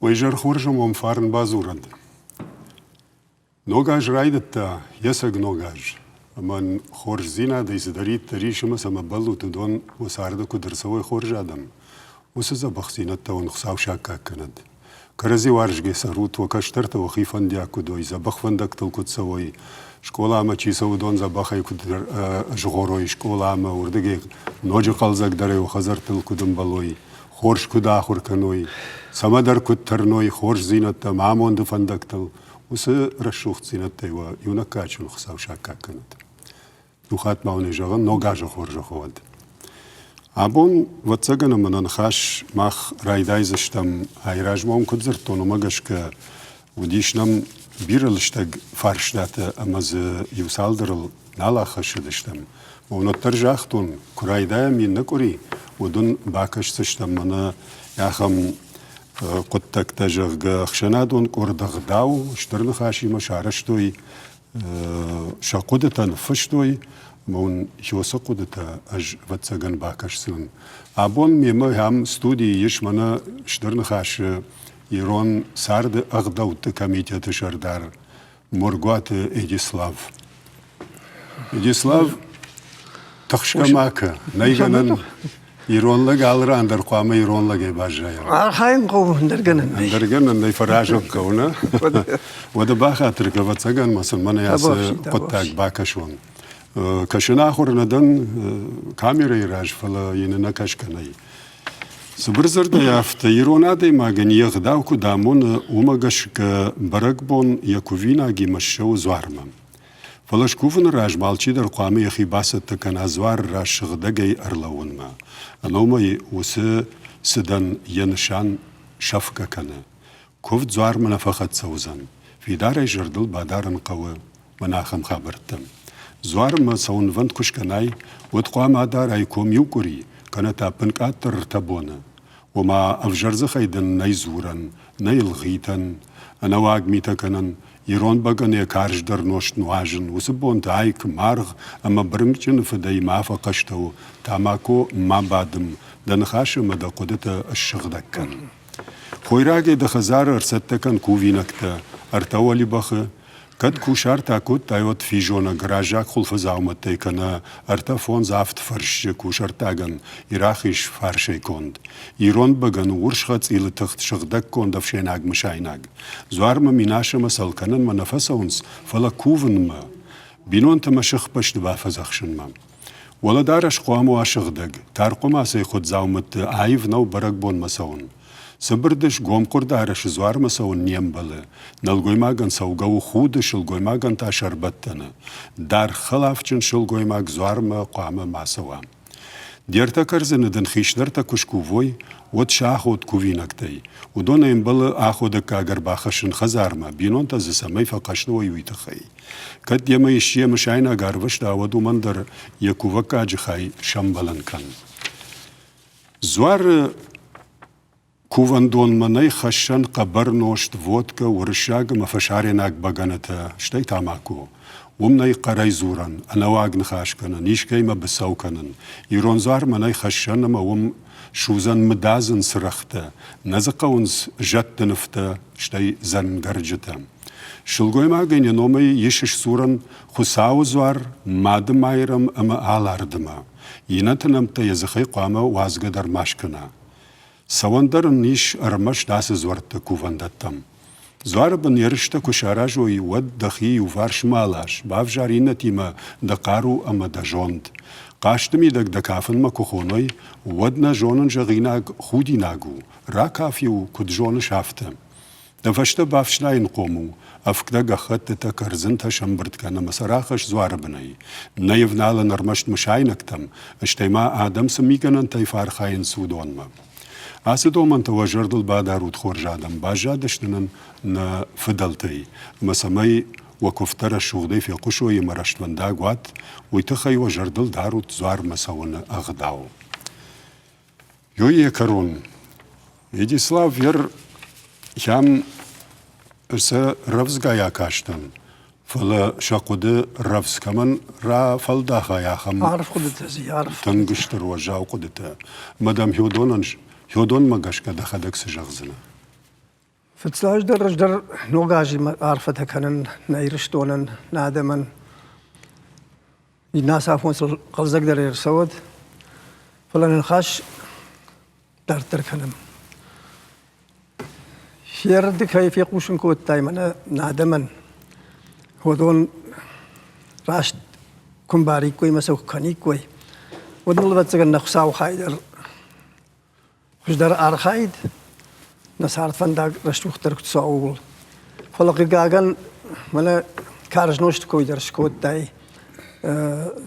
ويجر خورجم ومفارن بازورند نوغاج رايدتا يسق نوغاج من خورج زينا ديس دريد تريشم سما بلو تدون وسارد كدرسوي خورج آدم وسزا بخزينتا ونخساو شاكا كند كرزي وارجي سروت وكشترت وخيفان دياكو دوي زبخ فندق تلكو تسوي شكولا ما چي سو دون زبخي كدر جغوروي شكولا ما وردگي نوجي قلزك دري وخزر تلكو دنبالوي خورج كدا خور كنوي سمدر كترنوي خورج زينتا معمون دفندق تل وس رشوخت زينتا ويونكاچ نخساو شاكا كند نوخات ماوني جغن نوغاج خورج خواد Абон вацагана манан хаш мах райдайзыштам айражмаун кудзыртону магашка удишнам биралыштаг фаршдата амазы юсалдырыл нала хашыдыштам. Моноттар жахтун курайдая минна кури удун бакашсыштам мана яхам куттакта жагга хшанадун курдагдау штырны хашима шараштой шакудатан фыштой مون يوسق قدتا أج واتساقن باكشسن. أبون ميما هم ستودي يشمنا شدرن خاش يرون سارد أغدوت كميتة شردار مرقوات إيجيسلاف. إيجيسلاف تخشى ماكا نيجنن يرون لك على أندر قامة يرون لك باجايا. هاين قو درجنن. درجنن نيفراجم كونا. وده باخاترك واتساقن مثلا من ياس قطاق باكشون. كشنا آخر ندن كاميرا يراج فلا يننا كشكناي سبرزر ديافت يرونا دي ماغن يغداو كدامون ومغش كبرقبون يكوفينا جي مشو زوارما فلا شكوفن راج بالشي در قامي يخي باسط كان ازوار راج شغدقي ارلون ما انوما وس سدن ينشان شفكا كان كوفت زوار من فخت سوزن في دار جردل بادارن قوة مناخم خبرتم زوار ما سون فند كشكناي وتقام هذا رايكم يوكري كانت أبنكات ترتبونا وما أفجرز خيدن نيزورن نيلغيتن أنا واق ميتا كنن يرون بغن يكارج در نوشت نواجن وسبون تايك مارغ أما برمجن فداي ما فقشتو تاماكو ما بادم دنخاش مدى قدتا الشغدكن خويراغي دخزار ارستكن كوفينكتا ارتوالي بخ كد كوشار تاكوت تايوت في جونا غراجاك خلف زاومت تيكنا ارتفون زافت فرش كوشار تاغن يراخيش فرشي كوند يرون بغن ورشخت إلى تخت شغدك كوند فشيناغ مشايناغ زوار ما ميناشا مسال كنن ما نفسونس فلا كوفن ما بينون تمشخ بشت بافزخشن ما ولا دارش قوامو اشغدق تارقو ما سيخد زاومت عايف نو برقبون مساون سبردش قوم قردارش زوار مساون نيمبله نلقويماغن سوغو خود شلقويماغن تا شربتنا دار خلافچن شلقويماغ زوار ما قوام ماسوا ديرتا كرزن دن خيشدرتا كشكووي ود شاخود كوفينكتي ودون يمبل اخود كاغر باخشن خزارما بينون تا زسمي فقشنو يويتخي كد يما يشيه مشاينا غاروش دا ودو مندر يكووكا جخاي شمبلن كان زوار كوفندون مني خشن قبر نوشت فودكا ورشاق مفشاريناك بغانتا شتي تاماكو ومني قراي زوران انا واق نخاش كنن نيشكي ما بساو كنن يرونزار مني خشن ما وم شوزن مدازن سرختا نزقونز جت نفتا شتي زن غرجتا شلغوي ما غين نومي يشش سورن خساو زوار مادم ايرم اما آلاردما ينتنم تا يزخي قاما وازغدر ماشكنا سواندر نيش ارمش داس زورت كوفندتم زوار بن يرشتا كشاراج ويود دخي وفارش مالاش بافجارينتي ما دقارو اما دجوند قاشتمي دك دكافن ما كوخونوي ودنا جونن جغيناغ خوديناغو راكافيو كد جون شافتم دفشتا بافشلاين قومو افكدا غخت تكرزن تشمبرت كان مسراخش زوار بني نيفنال نرمشت مشاينكتم اشتيما ادم سميكن تيفار خاين سودون ما أسدو من توجرد البادارود خورجادم باجادشتنن نفدلتي مسمي وكفتر الشغدي في قشوي مرشت من داغوات ويتخي وجرد الدارود زوار مساون أغداو يوي كرون يدي سلاف ير يام ارسا رفزغا ياكاشتن فلا شاقود رفز كمان را فلداخا ياخم عارف قدتا زي عارف تنقشتر وجاو قدتا مدام هيودون مغاشكا دخدك سجغزنا فتلاش در نوجاجي عارفة كانن نايرشتونن نادمن الناس عارفون قلزق در يرسود فلان الخاش در تركنم شيرد كيف يقوشن كوت دايما نادمن هو دون راش كمباري كوي مسو كاني كوي ودول بتسجن نخساو خايدر خش در أرخايد نصارت فندق رشتوخ تركت ساول فلقي جاعن ملا كارج نوشت كوي در شكوت داي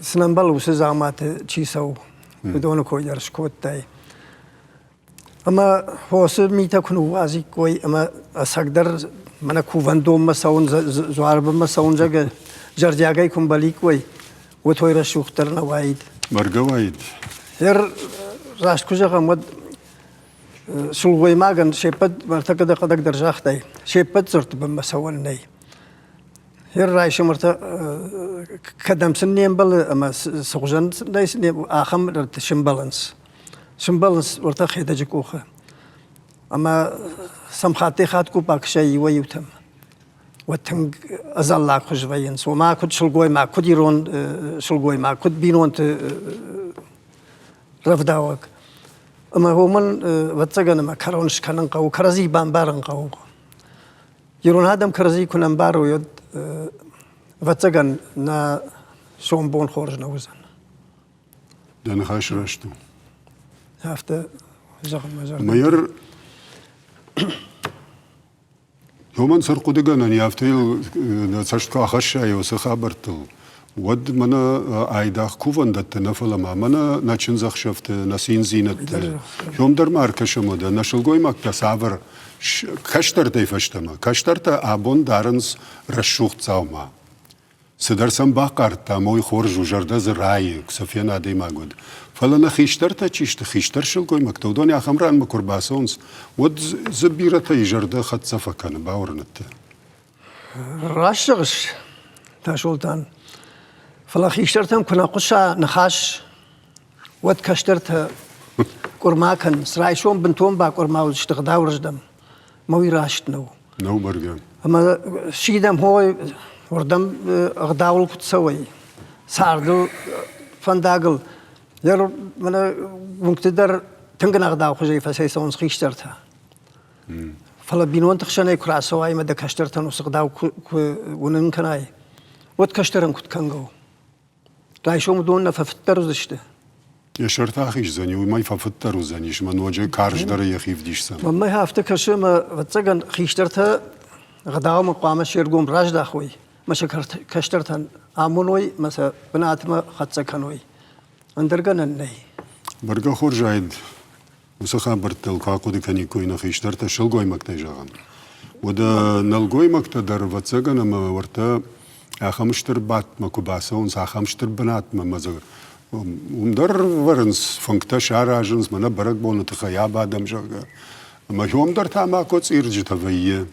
سنبال وسزامات تشيسو بدون كوي در شكوت داي أما هو سميته كنوا وازي كوي أما أسقدر منا كوفندوم مساون زوارب مساون جاك جرجاجي كمبالي كوي وتوي رشوخ ترنا وايد مرجع وايد هر راست كوجا غمد سلوي ماغن شيبت مرتكد قدك درجاخ داي شيبت زرت بمساون ناي هر رايش مرتا كدم سنين بل أما سوجن داي سنين آخم شمبالانس شمبالانس ورتا خيدا جكوخه أما سمخاتي خاتكو باك شيء ويوتم وتنج أزال خجوين وما كنت شلقوي ما كنت يرون شلقوي ما كنت بينون رفداوك أما هو من وتجن ما كرونش كنن قو كرزي بامبارن قو يرون هذا كرزي كنن بارو يد وتجن نا شون بون خورج نوزن دنا خاش رشتو هفته زخم ماير يومن سرقو دغن يافتيل نصشتكو خشا يوس خبرتل ود منا ايداخ كوفندت نفل ما منا ناچن زخشفت نسين زينت يوم در ماركشمو ده نشلگوي مكتا ساور كشتر ديفشتما كشترتا ابون دارنس رشوخت زاوما سدرسم باقرتا موي خورجو جردز راي سفينا دي ماغود فلنا خيشترتا تشيشت خيشتر شلگوي مكتا دون يا خمران مكرباسونس ود زبيرتا يجرده خد صفكن باورنت راشغش تاشولتان فلا خيشترتم كنا قشا نخاش ود كشترت كرماكن سرايشون بنتون با كرما وشتغدا ورجدم موي راشت نو برجم اما شيدم هو وردم اغداول كتسوي ساردو فنداغل ير من مقتدر تنقن اغداو خجي فسيسون خيشترتها فلا بينون تخشناي كراسواي مد كشترتن وسغداو ونن كناي ود كشترن كنت كنغو رايشوم دون ففتر زشته يشرتا خيش زني وما يففتر زنيش من وجه كارج در يخيف ديش سم ما هفته كشم وتسجن خيشترته غداو مقام شيرغوم راجدا خوي مش كشترتن امونوي مثلا بنات ما خصكنوي اندرغن ني برغا خورجايد وسخا برتل كاكو دي كني كوينا خيشترته شلغوي مكتجان ودا نلغوي مكتدر وتسجن ما ورتا خمشتر بات مكوباسه und خمشتر بنات ما مزغ ومدر ورنس فنكتا شاراجنس منا برق بون تخيا بعدم جاga ما يوم در تاماكو صيرج تفيه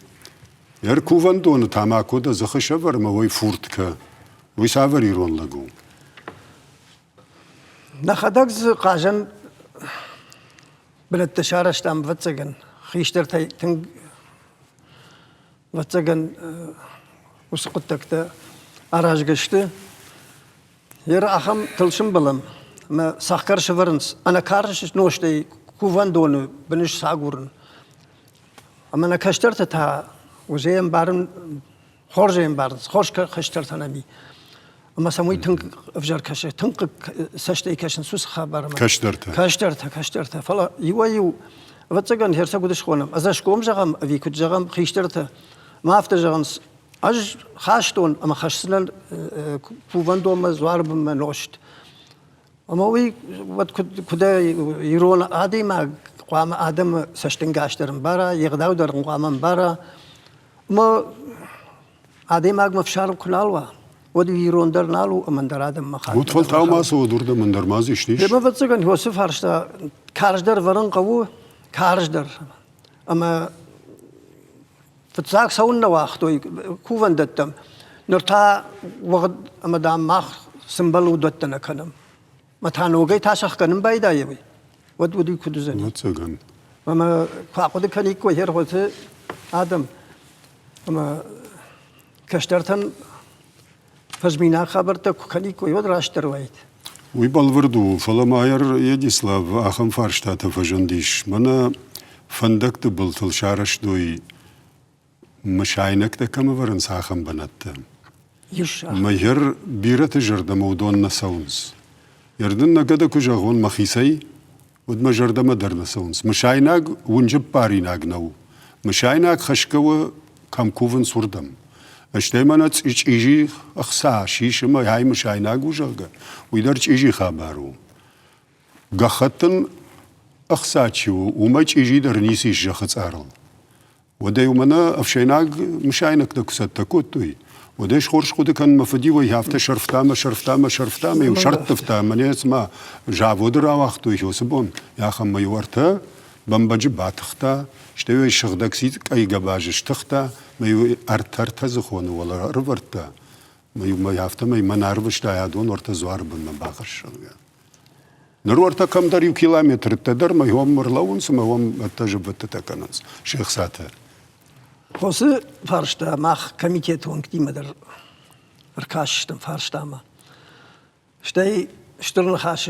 ير كوفن دون تاماكو ده زخشبر ما وي فورتك وي سافر يرون لغو نخدغز قاجن بلد تشارش تام وتسجن خيشتر تنگ وتسجن وسقطتك أراج قشته ير أخم تلشم بلم ما ساكر شفرنس أنا كارش نوشتي كوفان دون بنش ساغورن أما أنا كشترت تا وزيم بارن خورجيم بارن خورش كشترت أنا بي أما سموي تنك أفجر كش تنك سشتي كشن سوس خبر ما كشترت فلا يو وتسجن هرسا قدش خونم أزاش قوم جغم أبي كد جغم خيشترت ما أفتجغنس أج خاشتون أما خاشسنا كوفندوم زوارب ما نوشت أما وي وات كده يرون عادي ما قام آدم سشتنگاشترن برا يغداو درن قامن برا ما عادي ما مفشار كنالوا ودي يرون در نالو من در آدم ما خالد وتفل تاو ما سو درد من در مازش نيش ما بتسجن هو سفارشتا كارج در ورن قوو كارج در أما فتساق سوون نواختوي كوفن دتم نرتا وقت أمدام ماخ سنبلو دتنا كنم متانو جاي تاشخ كنم بايدا يبي ودي كدوزن وتسجن وما فاقد كني كوير هوت آدم اما کشترتن فزمینا خبر تا کنی کوی راشتر وید ويبالوردو فلماير يديسلاف أخم فارشتات فجنديش منا فندق تبلتل شارش دوي مشاينك تكما ورنس أخم بنات یش مهر بيرة جرد مودون نسونس يردن نقدا كجاغون مخيسي ودما جرد مدر نسونس مشايناق ونجب باريناق نو مشايناق خشكوا كم كوفن سردم اشتمنات إيجي أخسا شيش ما هاي مشايناق وجاغا ويدرج إيجي خبرو قختن أخساتشو وما إيجي درنيسي جخت أرل وده يومنا أفشيناق مشاينك دكسات تكوتوي وديش خورش خود كان مفدي ويهافت شرفتام وشرطفتا من يسمى جاود را وقتو يوسبون يا خم يورتا بمبج باتختا شتوي شغدك سيت اي جباجش تختا ما يو ارترت زخون ولا رورتا ما يهافت ما مناربش دايادون ورتا زوار بن باخش نرورتا كم دار كيلومتر تدر ما يوم مرلون سما يوم تجربه تكنس شيخ ساتر خاصه فرشته مخ کمیتون کدی مدر رکاشتم فرشته ما شتی شترن خاش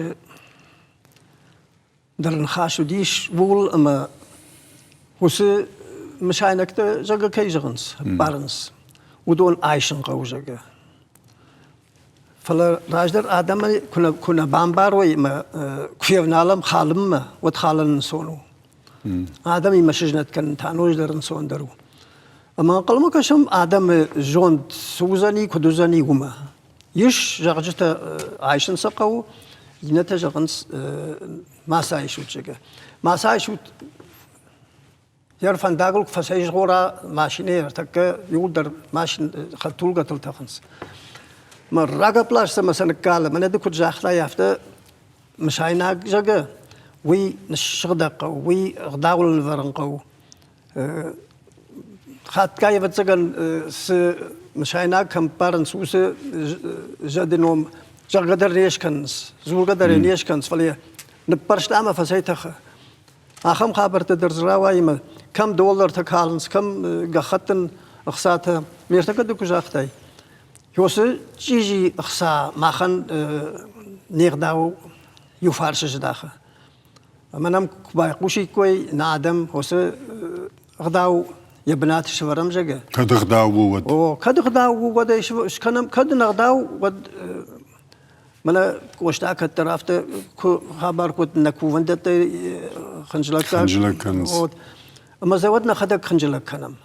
درن خاش ودیش وول اما خاصه مشاینک تا جگه کیجرنس بارنس ودون عایشن قو جگه فلا راجدر آدم كنا بامباروي ما كيف نعلم خالم ما وتخالن سونو آدم يمشجنت كان تانوج درن سون درو اما قلما كشم آدم جوند سوزاني كدوزاني هما يش جرجت عايشن سقو ينتج غنس ما سايشوت جگه ما سايشوت يرفن داغل فسايش غورا ماشينه تك يودر ماشين خطول قتل تخنس ما راغا بلاش مثلا قال من دك جاخلا يافته مشاينا جگه وي نشغدق وي غداول الفرنقو خات كاي بتسجن س مشاينا كم بارن سوس جدنوم جقدر ريشكنس زول قدر ريشكنس فليه نبرشت أما فسيتخ آخم خبر تدرس روايم كم دولار تكالنس كم قختن أخساته ميرتكد كجاختي يوس جيجي أخسا ماخن نيرداو يفارش جداخه منام بايقوشي كوي نادم هوس غداو يبنات شورم جگه كد غداو ود او كد غداو ود ايش كنم كد نغداو ود منا كوشتا كترافت خبر كنت نكوفندت خنجلك اما زودنا خدك خنجلك كنم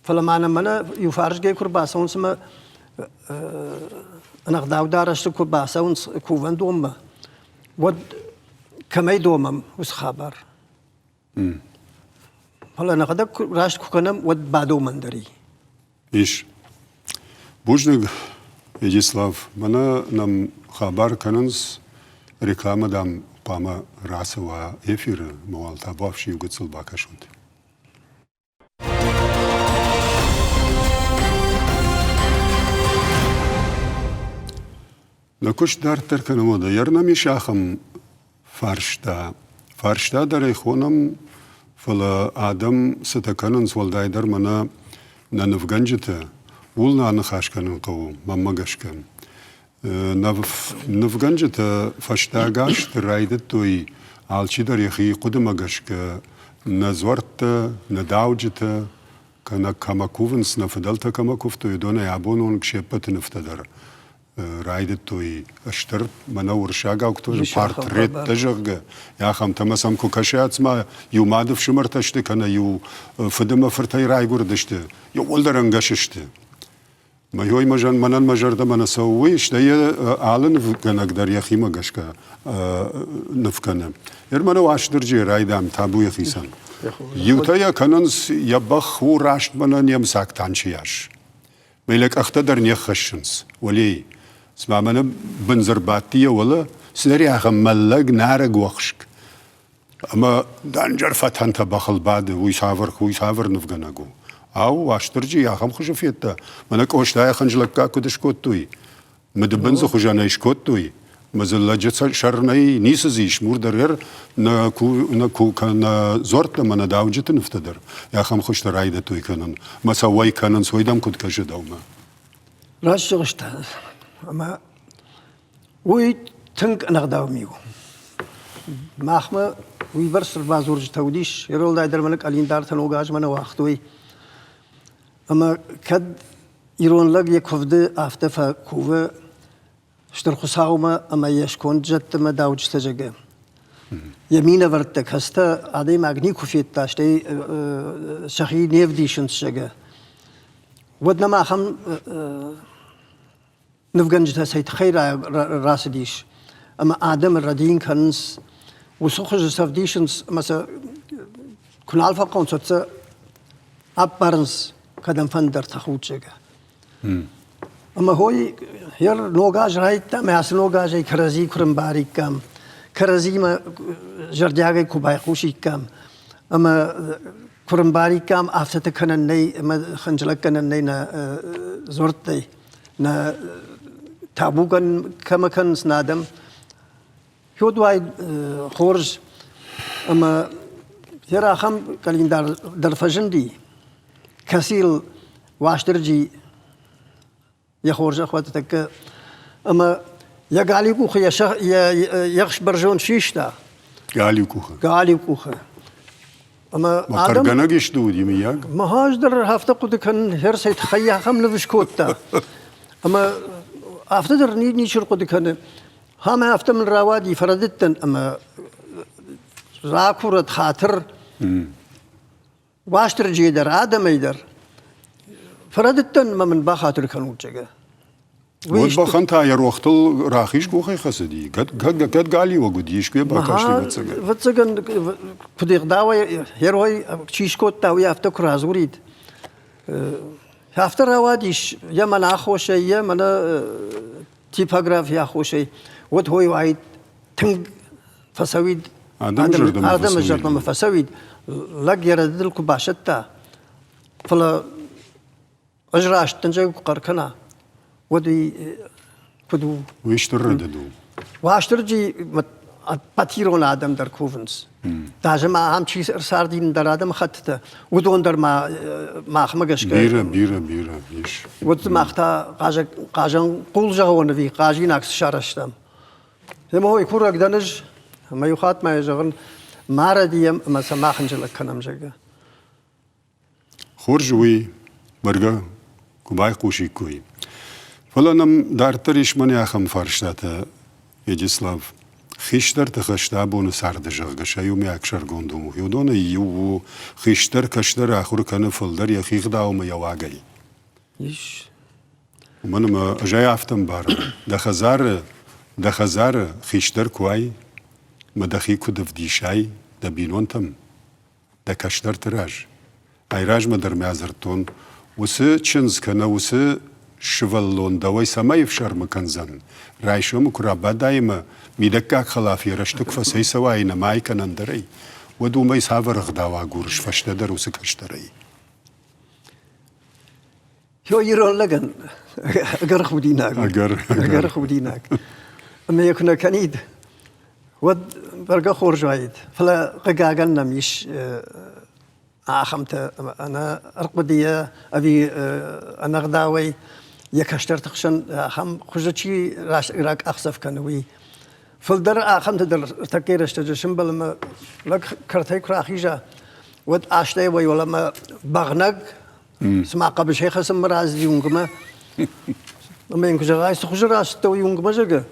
فلما انا منا يفارج جاي كرباسون سما انا غداو دارشت كرباسون كوفندوم ود كمي دومم وس خبر هلا أنا قدك راش كونم ود بعدو مندري. إيش؟ بوجنق يجيسلاف منا نم خبر كننس ركلام دام باما راسوا إفير موالتا بافشي وقتصل باكشونت. نكوش دار تركنا مودا يرنا ميشاخم فرشتا داري خونم فلا آدم ستكننس والدايدر منا ننفجنجته ولنا نخاش كنن قو ممجش كن نفجنجته فشتاقاش ترايدت توي عالشي در يخي قدمجش ك نزورت نداوجته كنا كما كوفنس نفدلت كما كفتو يدونا يعبونون كشيبت نفتدر رايدت توي اشتر منور شاقا وكتور بارتريت تجرق يا خم تمسم كو كشيات ما يو مادف شمرتشت كنا يو فدما فرتاي راي قردشت يو ولدرنگششت ما يوي مجان منن مجرد من سويش ده عالن فكنا قدر يخي مگشكا نفكنا يرمنا واش درجي راي دام تابو يخيسان يوتايا كننس يبخ و راشت منن يمساك تانشياش ميلك اختدر نيخشنس ولي اسمع منا بنزرباتية ولا سنري اخم ملق نارق وخشك اما دانجر فتحن تبخل بعد ويسافر نفقناقو او واشترجي اخم خشفيتا منك اوشتايا خنجلقا كدش كوتوي مدبنزو خجانا يشكوتوي مثلا جت شرنای نیست زیش مردر نه زورت من داوجت نفتدر یا خم خوش رایده توی کنن مثلا وای کنن سویدم کد کشه دوما راش گشته اما وی تنگ نقداو میو ماخمه وی برس بازورج تودیش یرول دای درمانک الین دارتن اوگاج من وقتوی اما کد ایران لگ یک هفته آفته کوه اشتر خساوما اما یشکون جت ما داوج تجگه یمینه ورتک هسته عادی مغنی کوفیت داشته شخی نیف دیشن شگه ودنا ما هم نفجنج تسيت خير راس ديش اما آدم الردين كنس وسخج سفديشنس مثلا كن الفا قونسوت ابارنس قدم فندر تخوت شجع اما هوي ير نوغاج رايت ما اس نوغاج كرزي كرم باري كام كرزي ما جردياغي كوباي خوشي كام اما كرم باري كام افتت كنن ني ما خنجلك كنن ني نا زورتي نا تابوغن كما كان سنادم يودواي خورج اما يرا خم كالين در فجندي كسيل واشترجي يخورج اخواتك اما يا قالي كوخ يا يخش برجون شيشتا قالي كوخ اما ما كرغنا گشتو ديمي ياك ما هاج در هفته قد كان هرسيت خيا خم لفشكوتا اما افتدر نيشر قد كان هم هفته من روادي فردتن اما راكورت خاطر واشتر جيدر آدم يدر فردتن ما من بخاطر كانوا جگه ود بخن تا ير وقتل راخيش گوخي خسدي قد قالي وگديش كي باكاشتي وتسگن كديق داوي هيروي چيشكوت داوي افتكر ازوريد هفتر رواديش يا من اخوشي يا من تيبوغرافيا خوشي ود هوي وايد تنگ فسويد آدم جردم فسويد لگ يردل کو باشتا فلا اجراش تنجي قركنا ودي كدو واشترجي باتيرون آدم در کوفنس داجم هم چیز ارساردين در آدم خطته ودون در ما خمگش بيرا يش ود مختا قاجن قول جهون في قاجين عكس شارشتم هم هو يكون رقدنج ما يخاط ما يجغن ما رديم ما سماح نجلك كنم جگه خورجوي برگا كوباي قوشي كوي فلانم دارتريش من ياخم فرشتاته يجسلاف خيشتر تخشتابون سردجغ شيوم ياكشر گوندوم يودون يو خيشتر كشتر اخر كن فلدر يخيق داوم يواغي يش من ما جاي افتم بار ده خزار خيشتر كواي ما دخي كدف دي شاي ده بينونتم ده كشتر تراج ايراج ما در مازرتون وسه چنز كنا وسه شوالون دوای سمای فشار مکنزن رایشم کرا بدایم میدکک خلافی رشتک فسی سوای نمای کنن دری و دو می ساور غداوا گورش فشته در وسه کشتری يو يرون لگن اگر خودیناک اگر خودیناک اما يكون كنيد ود برگا خورج وايد فلا قاقن نميش آخمت أنا أرقدية أبي أنا غداوي يكشتر تخشن هم خجتشي راك أخسف كانوي فالدر آخمت در تكير اشتجشن بلما لك كرتي كراخيجا ود آشتي وي ولا ما بغنق سمع قبل شيخ اسم راز يونغما لما ينكو جغاي سخج راس تو يونغما جغا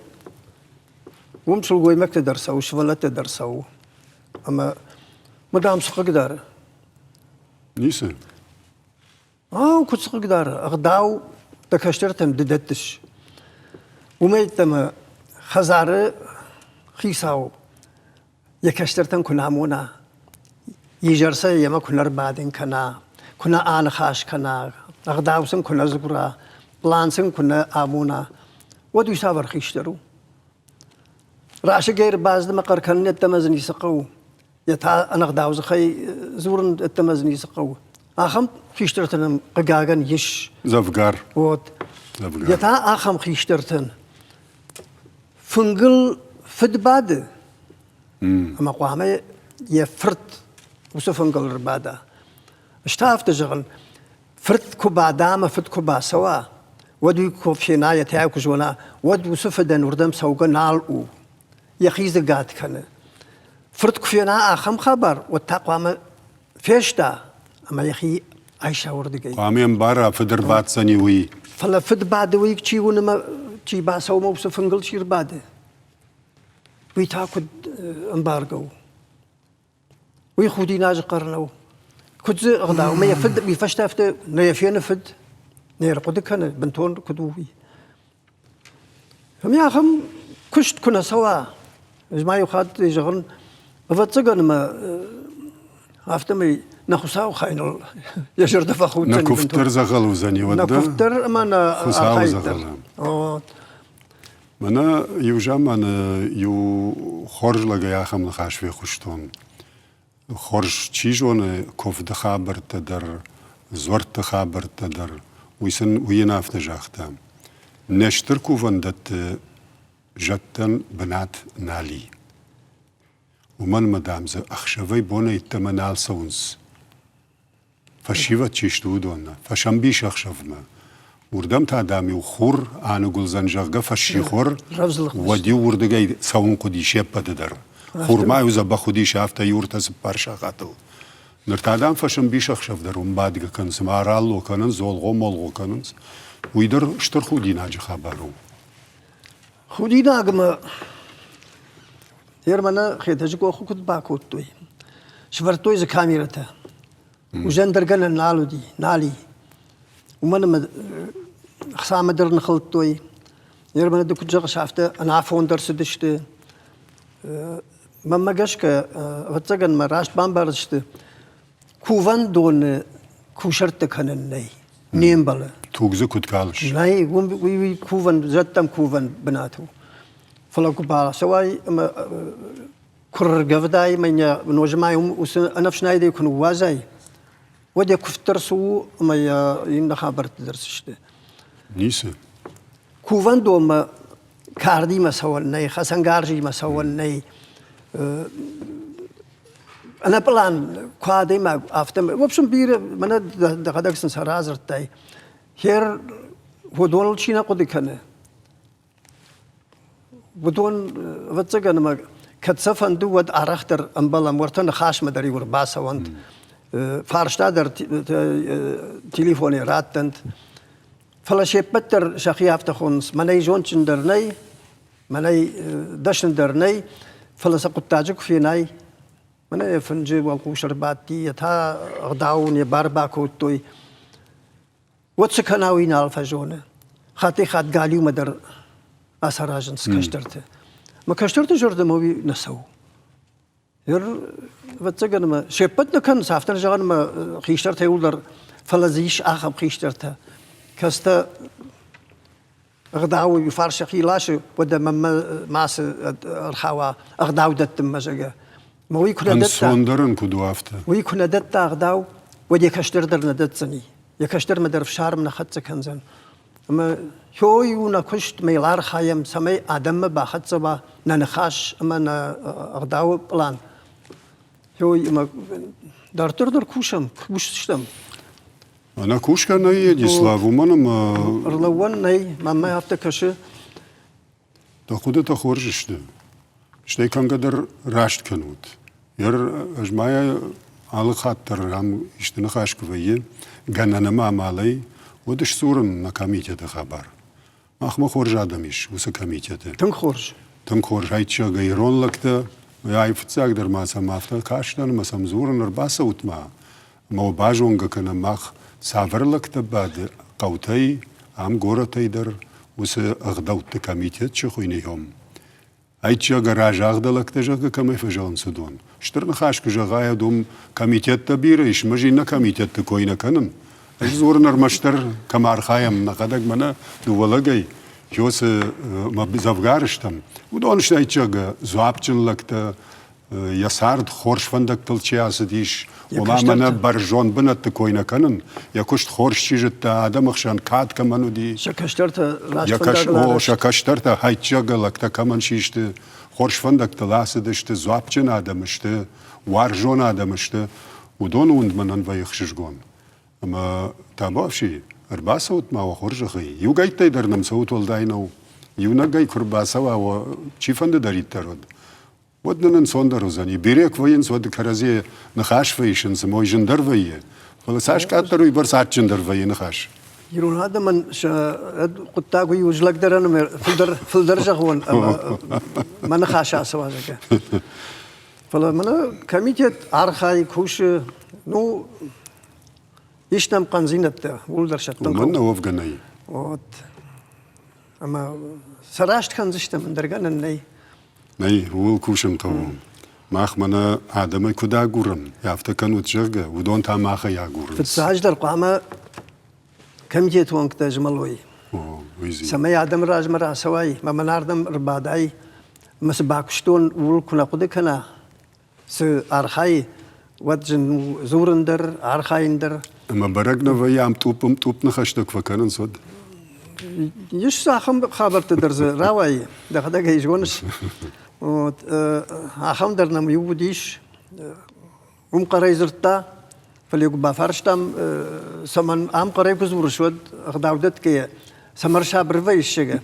ومشل قوي مك تدرسو شفلا تدرسو أما مدام سقق دار نيسن كنت سقق دار أغداو تكشترتن ددتش وميتما خزارة خيساو يكشترتن كنامونا يجرسا يما كنا ربادين كنا كنا آن خاش كنا أغداو سن كنا زغرا بلان سن كنا آمونا ودو يسافر خيشترو راشا غير باز دم قركن التمزني سقو يتا أنا أغداو زخي زورن التمزني سقو آخم خيشترتن قاقن يش زفقار يتا آخم خيشترتن فنقل فد بعد أما قوامي يفرد وسو فنقل ربادا اشتاف تجغل فرد كوبا داما فرد كوبا سوا ودو كوفشينا يتاعو كجونا ودو سفدن وردم سوغا نالو يخيز قاد كان فرد كوفينا آخم خبر والتقوام فيشتا أما يخي عيشة وردقي قامي مبارا فدر بات سنيوي فلا فد بعد ويك تشي ونما تشي باسو مو سفنقل شير بعد ويتاكد امبارغو ويخودي ناج قرنو كنت غداو ما يفد بيفشتافت نيفين فد نير قد كان بنتون كدوي هم يا خم كشت كنا سوا ما يخاد يجغن فتسقن ما افتمي نخساو خاين يجر دفخو نكفتر زغلو زني ودا نكفتر ما خساو زغلو منا يوجام أنا يو خرج لقيا خم نخاش في خشتون خرج تيجون كوف دخابر تدر زورت خابر تدر ويسن ويناف نجاختام نشتركو فندت جتن بنات نالي ومن مدام ز أخشوي بونا يتمنال سونس فشيفة تشتو دونا فشمبيش أخشوفما وردم تا دامي وخور أنا قول زنجاغا فشي خور ودي وردقاي سون قدي شيبا تدر خور ما يوزا بخودي شافتا يورتا سبار شاقاتل نرتادام فشم بيش أخشف در ومبادقا كنس مارالو كننس زولغو مولغو كننس ويدر اشتر خودي ناجي خبارو خودي ناغما يرمنا خيتاجكو أخو كنت باكوت توي شفرتوي زي كاميرتا وجندر قلنا نالو دي نالي ومن خسامة در نخلطوي يرمنا دو كنت شافتا أنا عفون درس دشت ما قشك فتسقن ما راش بامبارشت كوفان دون كوشرت كانن ناي نيم بلا توغزا كنت كالش ناي وي كوفان زتم كوفان بناتو فلا كوبا سواي كرر قفداي من نوجماي أنا فشناي دي يكون وازاي ودي كفتر سو ما ينخابرت درسشته نيسه كوفان دو ما كاردي ما سوالناي خسنجارجي ما سوالناي أنا بلان قادي ما أفتم وبشم بير من دخدك سنسرازر تاي هير ودون الشينا قدي كنا ودون فتسجن ما كتسفن دو ود أرختر أمبلا مرتنا خاش مدري ورباسا وانت فارشتا در تليفوني راتند فلا شيء بتر شخيافت خونس مناي جونشن درناي مناي دشن درناي فلا سقطاجك في ناي مناي فنجي والقوشر باتي يتا غداون يباربا كوتوي وتسكناوين الفجونه خاطي خات قاليو مدر أسراجن سكشترته ما كشترته جرد موي نسو ير فتسجن ما شيبتنا كان سافتنا جان ما خيشترته يولر فلا زيش آخم خيشترته كستا أغداو يفارش خيلاش ودا ماس الخوا أغداو دت مزجة ما ويكون دت سوندرن كدوافته ويكون دت أغداو ودي كشتر درنا دت زني يكشتر مدر في شهر من خدت كنزن أما هو يونا كشت ميلار خايم سمي آدم باخد سبا ننخاش أما أغداو بلان هو ما در كوشم كوشتم أنا كوشكا ناي ديسلاف ومنم رلوان ناي ما هفتكشه تاخده تخورجشته شتي كان قدر راشت كنوت ير أجمعي على خاطر هم اشتنخاش كويه جننا ما مالي ودش صورن نكاميته تخبر ما خورج آدمیش وسه کمیته تنخورج هیچ جا غیرون لکته یا ایفتزاگ در ماسا مافته کاشتن مسام زورن رباسه وتما ما باجونگ کنه مخ سافر لکته بعد قوتي عم گورتي در وسه اغدوت کمیته چه خوینهم هیچ جا گراج اغدل لکته جا کمی فجان سدون شترن خاش که جاگای دوم کمیته تبیرش مجی نکمیته تکوینه کنن زورن رمشتر کمار خایم نقدک منه دوولگی جوس ما بزافگارشتم ودانش هیچ جا زوابچن لکته يسارد خورش فندق تلشي عسديش وما منا برجون بنت كوينة كنن يكشت خورش تيجت آدم خشان كات كمانو دي شكشترت لاش يكش فندق او شكشترت هاي تشغلك تا كمان شيشت خورش فندق تلاسدشت زوابچن آدمشت وارجون آدمشت ودون وند منن ويخششگون اما تابوشي ارباسوت ما وخرج خي يو جاي تقدر نمسوت والداينو يو نجاي كرباسوا و چی فند دارید ترود ودنن سوندر وزني بيريك وين سود كرازي نخاش فيشن سموي جندر ويه خلاص كاترو يبر ساعت جندر ويه نخاش يرون هذا من قطاق ويوجلك درن فلدر جهون ما نخاش اسوازك فلا من كميت ارخاي كوش نو يشتم قنزينته ولدر شتن من وفقناي اما سراشت كان زشتم من درجان ني ني هو كوشم تو ماخ منا آدم كدا غورم يافتكن وتجرجه ودون تا ماخ يا غورم فتساج در قامه كم جيت وانك تجملوي سمي آدم راج مرا سواي ما مناردم رباداي مسباكشتون ول كنا قد كنا س ارخاي وجن زورندر ارخايندر ما برقنا ويام توب نخشتك فكرن صد يش ساخم خبرت درز راوي دخدا جيجونش اخم درنم يوديش قريزرتا فليق بافرشتم سمن ام قريب كزورشود غداودت كي سمر شابر ويشجه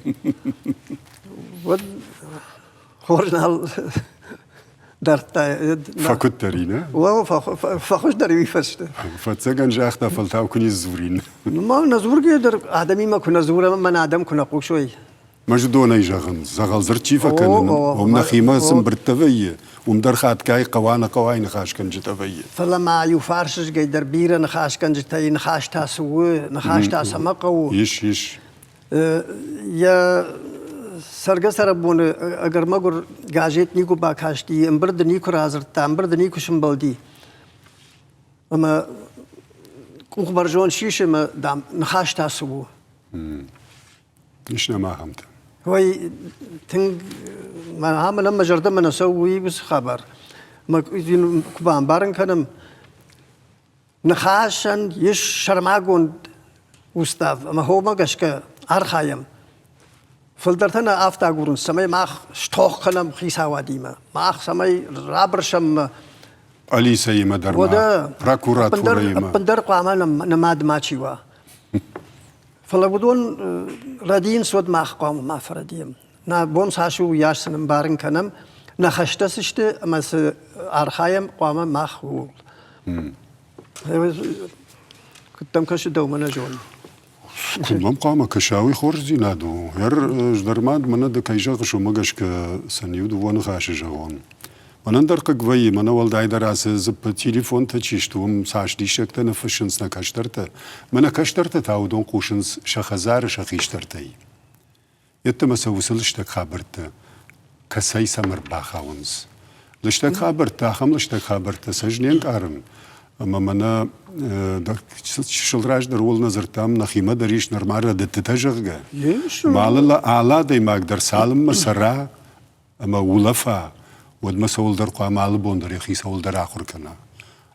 ود خورنا درتا فكنت ترينا واو فخش دري فشت فتسجن جاختا فلتاو كني زورين ما نزور قدر آدمی ما كنا زورا من آدم كنا قوشوي مجدون يجغن زغل زرتشي فكن ومن خيمة سمبرتوية ومدرخات كاي قوانا نخاش كن جتوية فلما يفارشش قدر بيرا نخاش كن جتاي نخاش تاسو نخاش تاسمقو يش يا سرگه سربون اگر مگر گاجت نیکو باکاشتی امبرد نیکو رازرتا امبرد نیکو شنبالدی اما کوخ برجون شیشه ما دام نخاش تاسو إيش ما همت هوي تنگ ما هم لما جرد من اسوي بس خبر ما كبان بارن كنم نخاشن يش شرماغون استاذ ما هو ما قشك ارخايم فلدرتنا آفتا گورن سمای ماخ شتوخ کنم خیسا وادیما ماخ سمای رابرشم علی سیما درما پراکوراتوریما پندر قاما نماد ماچیوا فلودون ردین سود ماخ قام ما فردیم نا بون ساشو یاسنم بارن کنم نا خشتسشته اما س ارخایم قاما ماخ و كنتم كش دومنا جون كلهم قامة كشاوي خورزي نادو ير جدرماد من ده كيجا شو مجش كسنيود وانا خاش جوان من در قوي من اول داي دراسه زب تليفون تشيشتوم ساش ديشك تنفشنس نكاشترته من كاشترته تاودون قوشنس شخزار شخيشترتي يتمس وصلشتك خبرته كسي سمر باخاونس لشتك خبرته خملشتك خبرته سجنين قارم اما منا شلراج در ول نظر تام نخیمه دریش نرماره دت تجرگه مال اعلی دی ماگ در سالم مسرا اما ولفا ود مسول در قامال بون در خیس ول در اخر کنا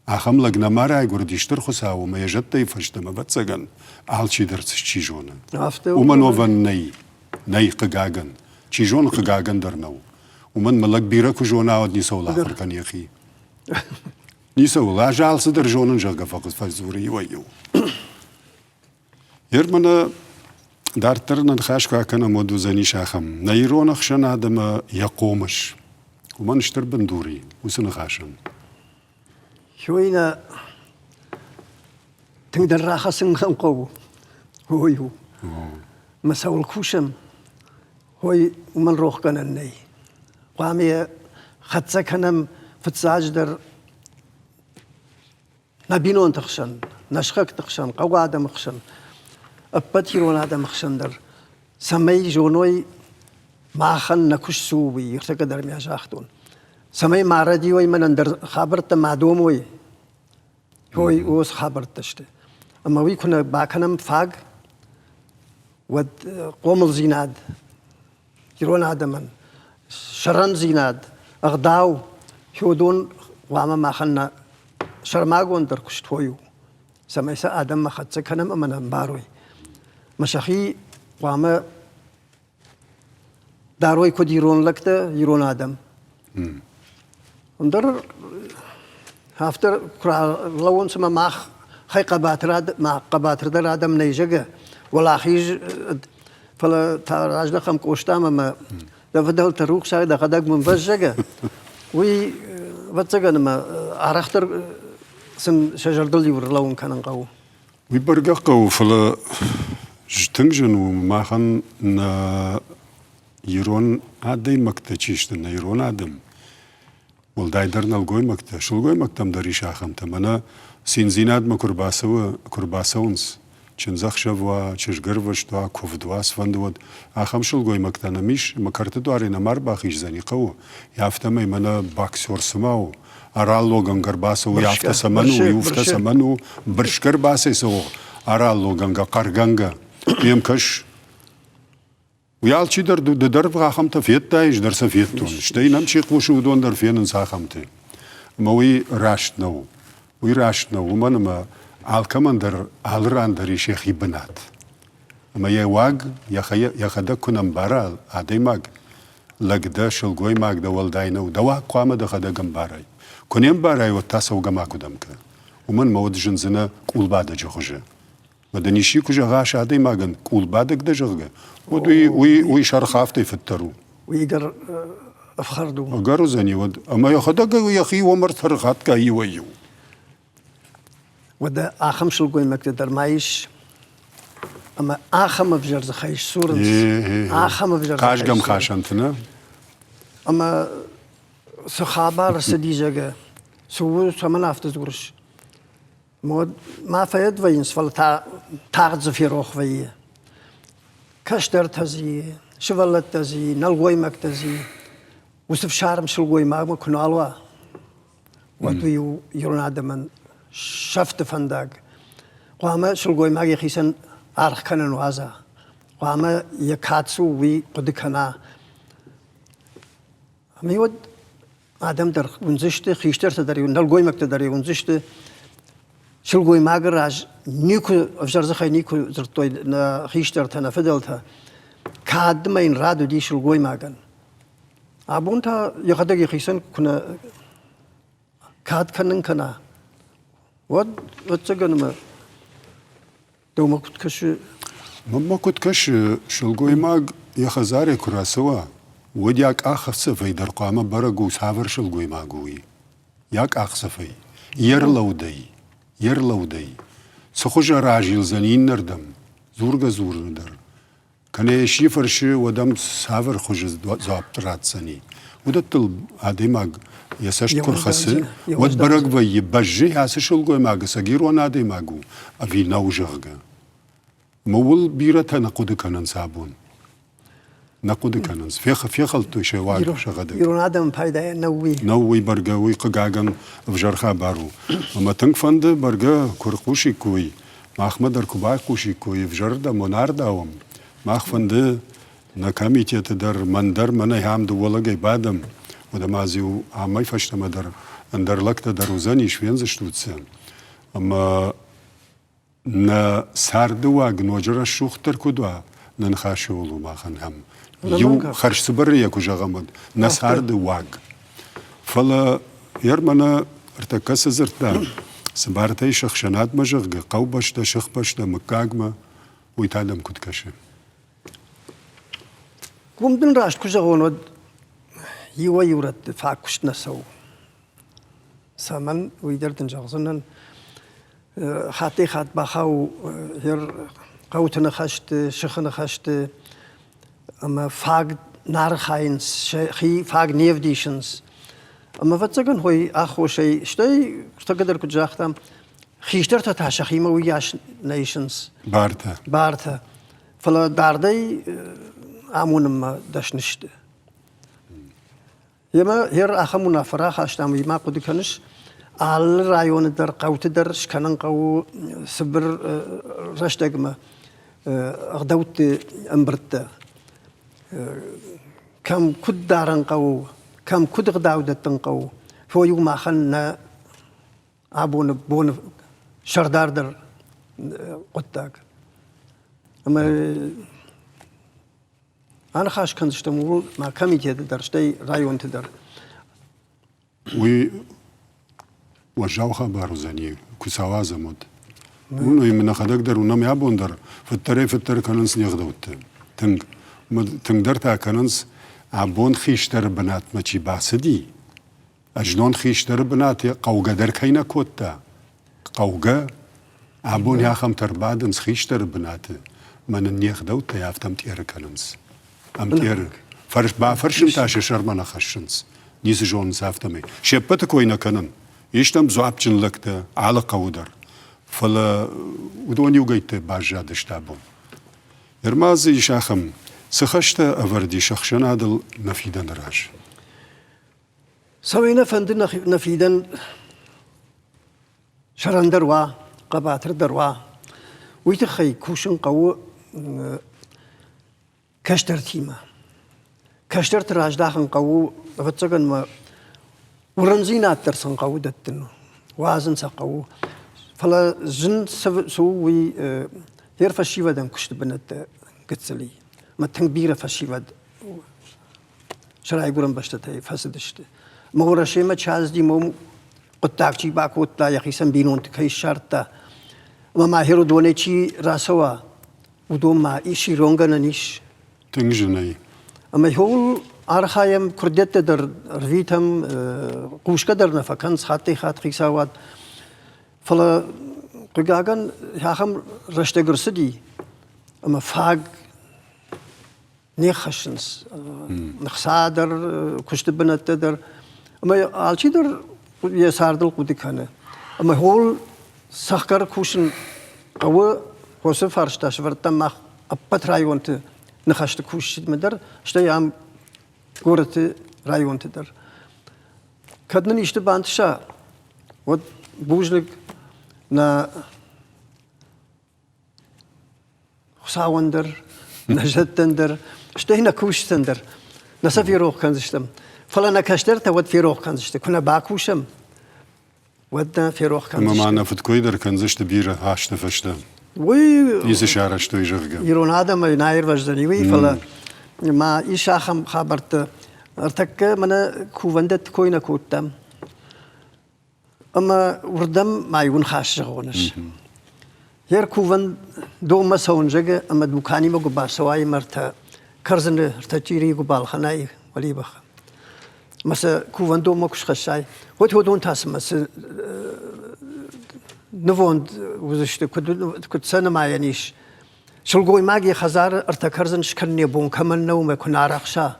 اخم لگنا مارا گر دیشتر خسا و ما یجت دی فشتم بتسگن آل چی در چی جونه ومن وفن نی قگاگن چی جون قگاگن در نو ومن ملک بیره کجونا ود نیسول اخر کن یخی نيسو لا جال صدر جونن جاقا فقط فزوري ويو يرمنا دارترنا نخاش كاكنا مودو زني شاخم نيرون خشن آدم يقومش وما نشتر بندوري وسنخاشم شوينا تقدر راخة سنخم قو هو مساو الكوشم هوي ومن روح كان الني قامي خدسا كنم فتساج در نبينون تخشن نشخك تخشن قوا آدم خشن أبتيرون آدم خشن در سمي جونوي ما خن نكش سوبي يرتقدر ميا شاختون سمي معردي وي من اندر خبرت معدوم وي هوي اوس خبرت تشته اما وي كنا باكنم فاق ود قومل زيناد يرون آدمن شرن زيناد أغداو شودون وعما ما خلنا شرماغون در كشتويو سميسا آدم ما خد سكنم أمنا باروي مشاخي وعما داروي كود يرون لكتا يرون آدم وندر هافتر لون سما ماخ خي قباتر در آدم نيجاقا ولا خيج فلا تراجنا خم كوشتاما ما دفدل تروق ساق دا قدق من فجاقا وي فتساقا نما عرختر سن شجر دل يور لون كان نقاو وي برقا قو فلا جتنجن وماخن نا يرون عادي مكتا چيشتن يرون آدم والدايدر نلقوي مكتا شلقوي مكتم داري شاخم تمنا سينزيناد ما كرباسونس چنزخ شوا چشگر وشتوا کوفدوا سفندود آخم شلقوي مكتا نميش مكرت دواري نمار باخيش زني قو يافتمي منا باكسور سماو أرالو غنگر باسو يافتا سمنو يوفتا سمنو برشكر باسي سو أرالو غنگا قرغنگا يمكش ويالشي در بغاخم تفيت دايش در سفيتون شتي نمشي قوشو دون در فين نساخمتي موي راشتنو ومن ما عالكمان در عالران در شيخي بنات ما يواغ يخدا كنم بارال عدي ماغ لقدا شلقوي ماغ دا والداينو دوا قوام دا خدا گمباراي كنيم باراي وتاسو گماكو دمك ومن مود جنزنا قول بادا جخوجه ودنيشي كجا غاش عدي ماغن قول بادك دا جغه وي شرخافتي فترو ويقر أفخردو أقرو زني ود أما يخدا يخي ومر ترخات كاي ويو ودا آخم شلقوي مكتدر مايش أما آخم بجرز خيش سورنس آخم بجرز خيش قاش قم خاشنتنا أما سخابة رسدي جاگه سوو سمن افتز گرش مود ما فيد وينس فلا تاغز في روخ وي كشتر تزي شولت تزي نلغوي مكتزي وسف شارم شلغوي ما كنالوا ودو يرون آدمن شفت فندق وهما شلغوي ما يخيسن عرق كنن وازا وهما يكاتسو وي قد كنا ميود آدم در ونزشته خیشتر تداری نلگوی مکت داری ونزشته شلگوی ماگر راج نیکو افجار خی نیکو زرتوی نا خیشتر تا نفدل تا کادم این رادو دی شلگوی ماگن آبون تا یخدگی خیسن کنه کاد کنن کنه ود چگن ما دو مکت کش مکت کش شلگوی ماگ یخزاری کراسوا ودياك أخصفي در قامة برقو سافر شلقوي ما قوي ياك أخصفي يرلو دي سخوش راجل زنين نردم زور ندر كان يشي فرش ودم سافر خوش زابط رات سني ودتل عدي ماغ يساشت كل خسي ود برق وي بجي هاس شلقوي ماغ سغير ونادي ماغو أفي نوجغ مول بيرة نقود كانن سابون نقود كنز في خلطو شواق شغدك يرون آدم بايدا نووي برقا وي قاقاقن فجرخا بارو اما تنك فند برقا كورقوشي كوي ما احمد الكوباي قوشي كوي فجردا منارداوم ما اخفند نكاميتي تدر مندر من هام دو ولغي بادم ودمازيو عمي فشتما در اندر لكتا دروزاني شوينز شتوتسن اما نا ساردواق نوجر الشوختر كدوا ننخاشولو ما خنهم يو خرج سبرية كوجا نسهرد واق فلا يرمنا ارتكس زرتا سبارتي شخشنات مجغ قوبشتا شخبشتا مكاقما ويتعلم كتكشي ومدن راشت كوجا غونود يوا يورد فاكوشت نسو سامن ويدردن جغزنن خاتي خات باخاو هير قوتنا خشت شخنا خشت أما فاق نار خاينس خي فاق نيفديشنز أما فتسكن هوي أخو شيء شتى تقدر كجاختم خيشتر تتعشخيمة وياش نيشنز بارتا فلا داردي عمون ما داش نشته يما هير أخمونا فراخ أشتام يما قد كنش على رايون در قوت در شكنن قو سبر رشتقمة أغدوت أمبرتا كم كد دارن قو كم كد غداودة تنقو فویو ماخن نه بون شردار در قطعك اما أنا خاش كنت اشتمول مع كميتي در شتي رايون تدر وی وجاو خبر زنی کساوا زمود اونو من خدک در اونم یابون در فتره کننس نیغدوت تنگ در تا کننس عبون خیشتر بنات مچی باسدی اجنون خیشتر بنات قوگا در کینا کوتا قوگا عبون یا خم تر بعدنس خیشتر بنات من نیغدوت یافتم تیر کننس ام تیر فرشم تاش شرمانه خشنس نیز جون سافتمی شپت کوینا کنن یشتم زوابچن لکته علاقه ودر فلا ودونی وگیت باجا دشتابون ارمازی شاخم سخشت اوردی شخشن عدل نفیدن راج سوينا فند نفيدن شران دروا قباتر دروا ويتخي كوشن قو كشتر تيما كشتر تراج داخن قو فتسقن ما ورنزينات ترسن قو دتنو وازن سقو فلا زن سوي هير فشيفا دم كشت بنت قتسلي ما تنبيره فشيفا شرعي قرن بشتتي فسدشت ما ورشي ما تشاز دي مو قطاقشي باكوتا يخيسن بينون تكي شرطة وما هيرو دوني چي راسوا ودوم ما إيشي رونغنانيش تنجني اما هول ارخايم كردت در رفيتم قوش قدر نفكنس خاتي خات خيساوات فلا قاقن هاخم رشتگر سدي اما فاق نيخشنس نخسادر كشت بنت در اما آلچي در يساردل قودي كانه اما هول سخكر كوشن قوة هوسه فرشتاش ورطم مخ أبت رايونت نخشت كوشت مدر شتى يام قورت رايونت در كدن يشت بانتشا ود بوجلك نا خساوندر نجتندر شتى هنا كوشتندر نسا في روح كنزشتم فلا نكشترت ود في روح كنزشت كنا باكوشم ودنا في روح كنزشت ما معنا فتكويدر كنزشت بيرة هاشت فشتا وي يس شعرش تو يجرجع يرون هذا ما يناير وجدني وي فلا ما إيش آخم خبرت ارتك منا كوفندت كوينا كوتام أما وردم ما يكون خاش جونش هير كوفن دو ما سونجة أما دكاني ما قبال سواي مرتا كرزن ارتجيري قبال خناي ولي بخ مسا كوفن دو ما كش خشاي هو دون تاس مسا نفوند وزشت كنت سنة ما يعنيش شلقوي ماجي خزار ارتكرزن شكرني بون كمان نوم كنا عرقشا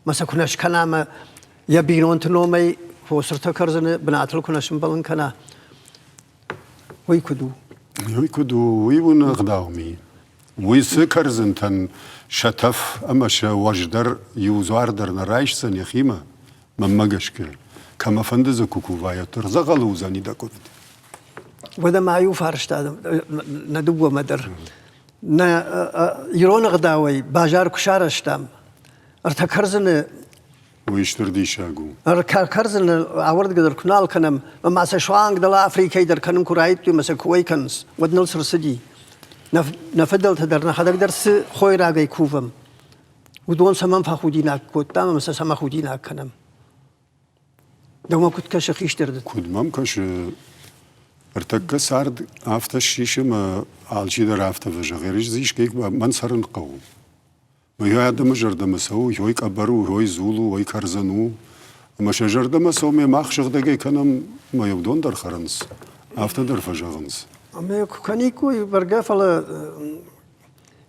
مسا كنا شكنا ما يبينون تنومي هو سرتكرزن بناتل كنا شنبلن كنا ويكدو ويون غداومي ويسكرزن تن شتف أما شا وجدر يوزار در نرايش سن يخيمة من مجشكل كما فندز كوكوفايا ترزغلو زاني دا كنت وده ما يوفرش ندوب مدر نا يرون غداوي باجار كشارشتام ارتكرزن ويشتر دي شاقو ارتكرزن عورد قدر كنال كنم ما سشوانق دلا افريكا يدر كنم كرايت مسا كويكنس ودنل سرسدي نفدل تدر نخدق درس خوي راقي كوفم ودون سمم فخوديناك كوتام مسا سما خوديناك كنم دوما كنت كشخيش تردد كود مام كش ارتك سارد آفت الشيشة ما عالشي در آفت وجغيرش زيش كيك من سرن قو ما يو عدم جردم سو يوي كبرو يوي زولو يوي كرزنو ما شجردم سو ما ماخشغ دقي كنم ما يودون در خرنس آفت در فجغنس أما كانيكو برجع فلا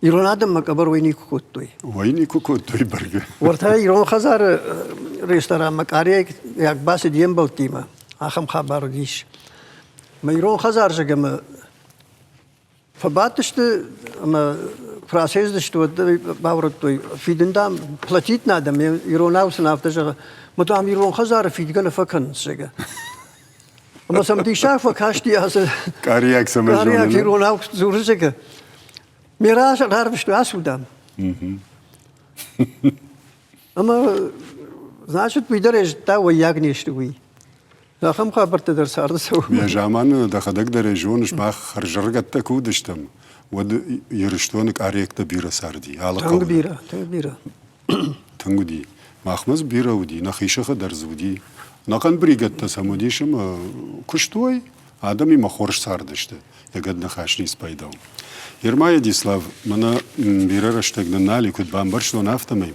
يرون آدم مكبر وينيكو كوتوي وينيكو كوتوي برجع ورثة يرون خزار ريستوران مكاريك ياك باس ديم بلتيما آخم خبر ديش ما يرون خزار جم فباتشت ما فراسيز دشتو باورتوي في دندام بلاتيت نادم يرون أوس نافتش متام يرون خزار في دقل فكن سجى أما سمتي شاف وكاشتي هذا كارياك سمجون كارياك يرون أوس زورزك ميراث عارف شو أسودام أما значит بيدرج تا وياك نيشتوي Akam kabarte ders ardı sev. Ya zaman da kadak da rejoniş ma harjargatta kudıştım. Ve yarıştonik arayakta bira sardi. Tang bira. Tangudi. Mahmaz bira udi. Nakhişa kadar zudi. Nakan brigatta samudişim kuştoy. Adamı mahorş sardı işte. Yagad nakhaşni ispaydav. Yermaya dislav mana bira raştagdan nali kud bambarşlo naftamay.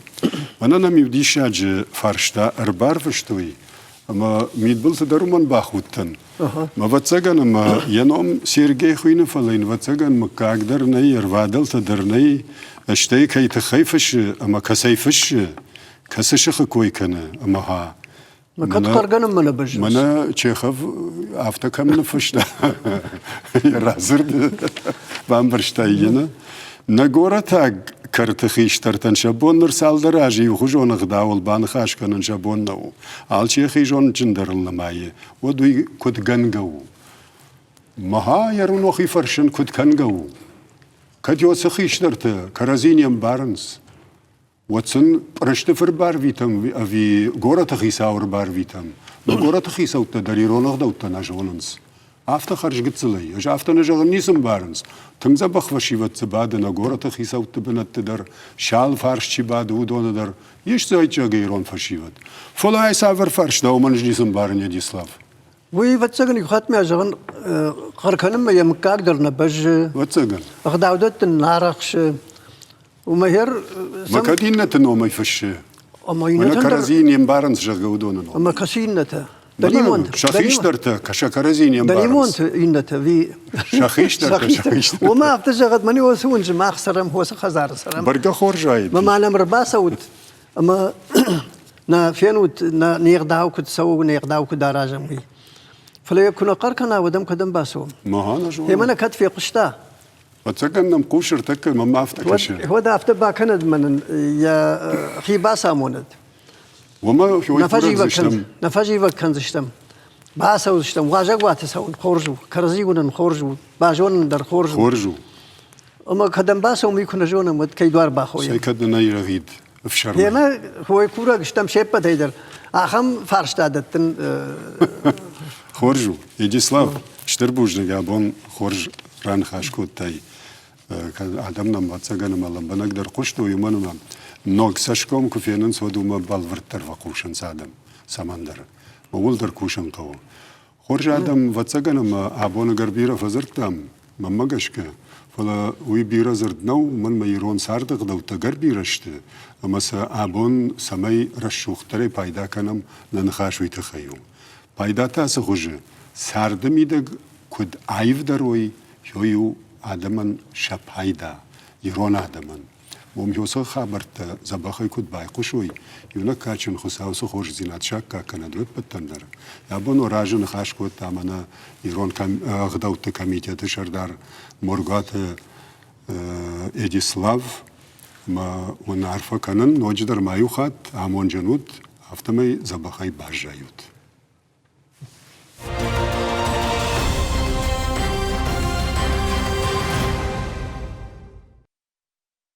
Mana nam yudişacı farşta arbar fıştoy. Ama midbulsa daruman bahuttan. Ma vatsagan ama yanom Sergey khuyna falayn vatsagan ma kagdar nay arvadal tadar nay ashtay kay takhayfish ama kasayfish kasashikh koy kana ama ha. Ma kat qarganım mana bajus. Mana Chekhov afta kamna fışda. Razırdı. Bambarştayına. Nagora tag kartıxiştartan şabonlar saldarajı yuxujon gdavul ban xaşkanın şabonna. Alçı xijon cindarılmayı. O duy kut gangav. Maha yarun oxi farşın kut kangav. Kat yosa xiştartı karaziniam barns. Watson prashtifer bar vitam avi gora taxisaur bar vitam. Gora taxisauta darironaq dauta najonans. After kharj gitslay, aj after najon nisem barns. Tungza bakhvashivat zabada na gora taxisauta benat dar shal farshi bad udon dar. Yesh zaycha geiron fashivat. Fola isaver farsh da omanj nisem barn Yadislav. Vuy vatsagan yukhatmi ajagan qarkanım ya mkagdarna baj. Vatsagan. Agdawdat naraqsh. ومهر مكادينة نومي فش أما أنا ينتن كرزين يمبارن شغودون أما كسينة دليمونت شخيش درتا كشا كرزين يمبارن دليمونت ينت في شخيش درتا وما أفتجغت مني وسونج ما خسرم هو خزار سرم برجع خورجاي ما معنا مرباسوت أما نا فينوت نا نيغداو كنت سو نيغداو كداراجم وي فلا يكون قركنا ودم كدم باسو ما هانا شو هي منا كت في قشتا وتسكن مقوشر تك ما افتكش هو ده أفتبا كند من يا خي باسا موند وما شو نفاجي وكان زشتم باسا وزشتم واجق واتسون خورجو كرزيون خورجو باجون در خورجو أما كدم باسا وميكون جون مد كيدوار باخويا سيكدنا يرغيد افشر هي ما هو يكورا قشتم شيبة تيدر أخم فارشتادتن خورجو يجيسلاف اشتربوج نجابون خورج ران خاشكوت تاي آدم نم واتساگن مالم بنقدر قشتو يمانم نوك سشكم كفينن سودو ما بالورتر وقوشن سادم سمندر مولدر كوشن قو خورج آدم واتساگن ما آبون غربيرا فزرتم ممگشك فلا وي بيرا زرد نو من ما يرون ساردق دو تغربيرشت اما سا آبون سمي رشوختري پايدا کنم ننخاشوي تخيو پايدا تاس خوش ساردمي دگ كد عيف دروي يو آدمان شپایدا ایران آدمان مومیوسا خبرت زباخی کود بایقوشوی یونا کاچن خساوس خوش زینات شک کندوت بتندر یا بنو راجن خاش کود تامنا ایران کم غداوت کمیته تشردار مرگات ادیسلاو ما ونعرف کنن نوجدر مایوخات آمون جنود افتمی زباخی باجایوت